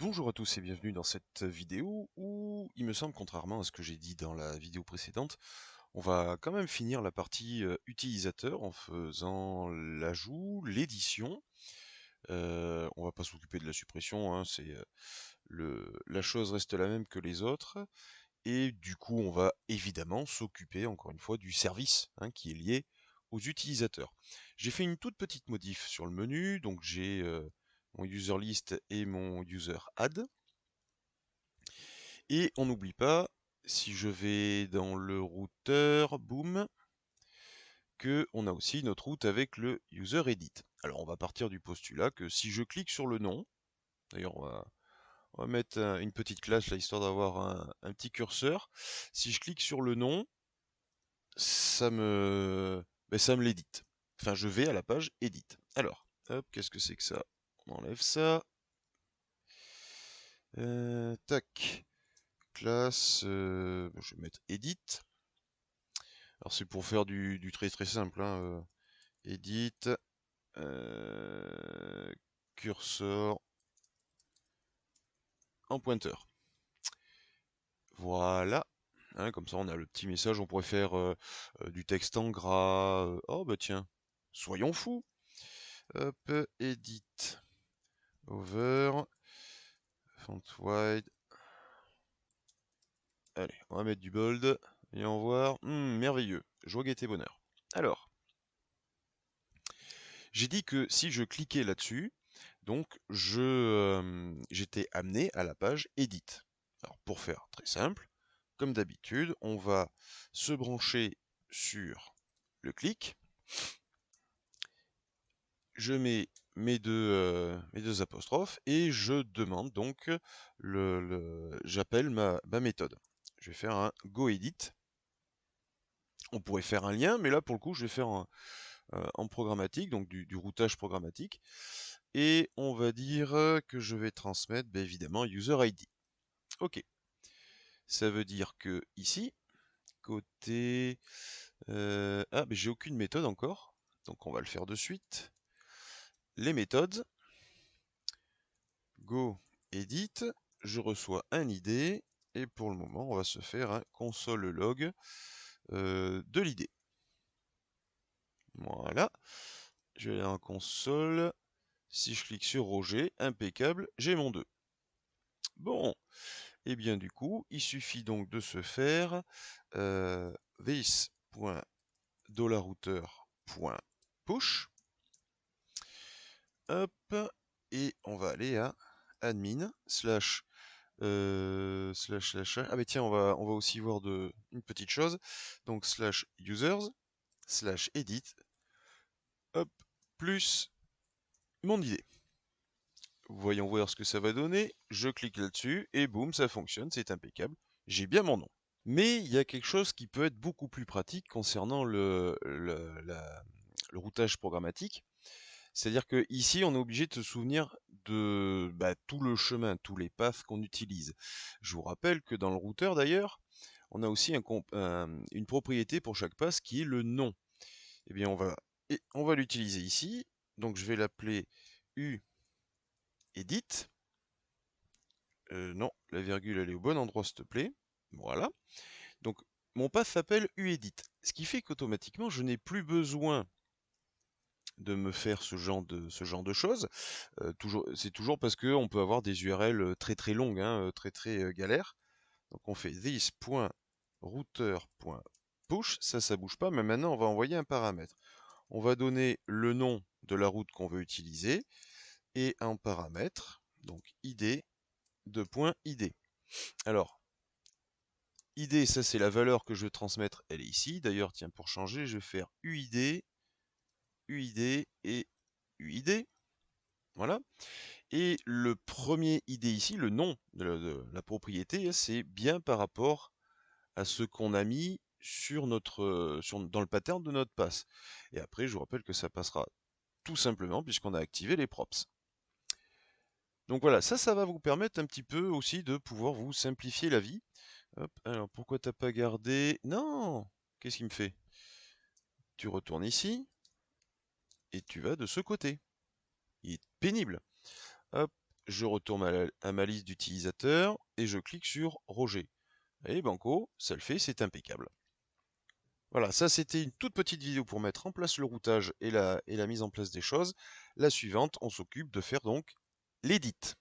Bonjour à tous et bienvenue dans cette vidéo où il me semble, contrairement à ce que j'ai dit dans la vidéo précédente, on va quand même finir la partie utilisateur en faisant l'ajout, l'édition. On va pas s'occuper de la suppression, hein, la chose reste la même que les autres. Et du coup, on va évidemment s'occuper encore une fois du service, hein, qui est lié aux utilisateurs. J'ai fait une toute petite modif sur le menu, donc j'ai mon user list et mon user add. Et on n'oublie pas, si je vais dans le routeur, boum, que on a aussi notre route avec le user edit. Alors on va partir du postulat que si je clique sur le nom, d'ailleurs on va mettre une petite classe là histoire d'avoir un petit curseur. Si je clique sur le nom, ça me l'édite. Enfin, je vais à la page edit. Alors, hop, qu'est-ce que c'est que ça? On enlève ça. Tac. Classe, je vais mettre edit. Alors c'est pour faire du très très simple, hein, edit, curseur en pointeur. Voilà. Hein, comme ça on a le petit message, on pourrait faire du texte en gras. Oh bah tiens, soyons fous. Hop, edit, over, font wide. Allez, on va mettre du bold. Et en voir. Merveilleux. Joie, gaieté, bonheur. Alors, j'ai dit que si je cliquais là-dessus, donc j'étais amené à la page Edit. Alors pour faire très simple, comme d'habitude, on va se brancher sur le clic. Je mets mes deux apostrophes et je demande donc j'appelle ma méthode. Je vais faire un goEdit. On pourrait faire un lien, mais là pour le coup je vais faire en programmatique, donc du routage programmatique. Et on va dire que je vais transmettre évidemment user ID. Ok. Ça veut dire que ici, côté... j'ai aucune méthode encore. Donc on va le faire de suite. Les méthodes. Go edit. Je reçois un ID. Et pour le moment, on va se faire un console log de l'ID. Voilà. Je vais aller en console. Si je clique sur Roger, impeccable, j'ai mon 2. Bon, et bien du coup, il suffit donc de se faire this.$router.push. Hop, et on va aller à admin slash slash. Ah mais tiens, on va aussi voir une petite chose. Donc slash users slash edit. Hop, plus mon ID. Voyons voir ce que ça va donner. Je clique là-dessus et boum, ça fonctionne, c'est impeccable. J'ai bien mon nom. Mais il y a quelque chose qui peut être beaucoup plus pratique concernant le routage programmatique. C'est-à-dire que ici, on est obligé de se souvenir de tout le chemin, tous les paths qu'on utilise. Je vous rappelle que dans le routeur, d'ailleurs, on a aussi une propriété pour chaque path qui est le nom. Eh bien, on va l'utiliser ici. Donc, je vais l'appeler uEdit. Non, la virgule, elle est au bon endroit, s'il te plaît. Voilà. Donc, mon path s'appelle uEdit. Ce qui fait qu'automatiquement, je n'ai plus besoin de me faire ce genre de choses. C'est toujours parce qu'on peut avoir des URL très très longues, hein, très très galères. Donc on fait this.router.push, ça bouge pas, mais maintenant on va envoyer un paramètre. On va donner le nom de la route qu'on veut utiliser et un paramètre, donc id de point id. Alors, id, ça c'est la valeur que je veux transmettre, elle est ici. D'ailleurs, tiens, pour changer, je vais faire uid, uid et uid. Voilà. Et le premier ID ici, le nom de la propriété, c'est bien par rapport à ce qu'on a mis sur dans le pattern de notre pass. Et après, je vous rappelle que ça passera tout simplement puisqu'on a activé les props. Donc voilà, ça va vous permettre un petit peu aussi de pouvoir vous simplifier la vie. Hop, alors pourquoi t'as pas gardé... Non! Qu'est-ce qu'il me fait? Tu retournes ici, et tu vas de ce côté. Il est pénible. Hop, je retourne à ma liste d'utilisateurs et je clique sur Roger. Et banco, ça le fait, c'est impeccable. Voilà, ça c'était une toute petite vidéo pour mettre en place le routage et la mise en place des choses. La suivante, on s'occupe de faire donc l'édit.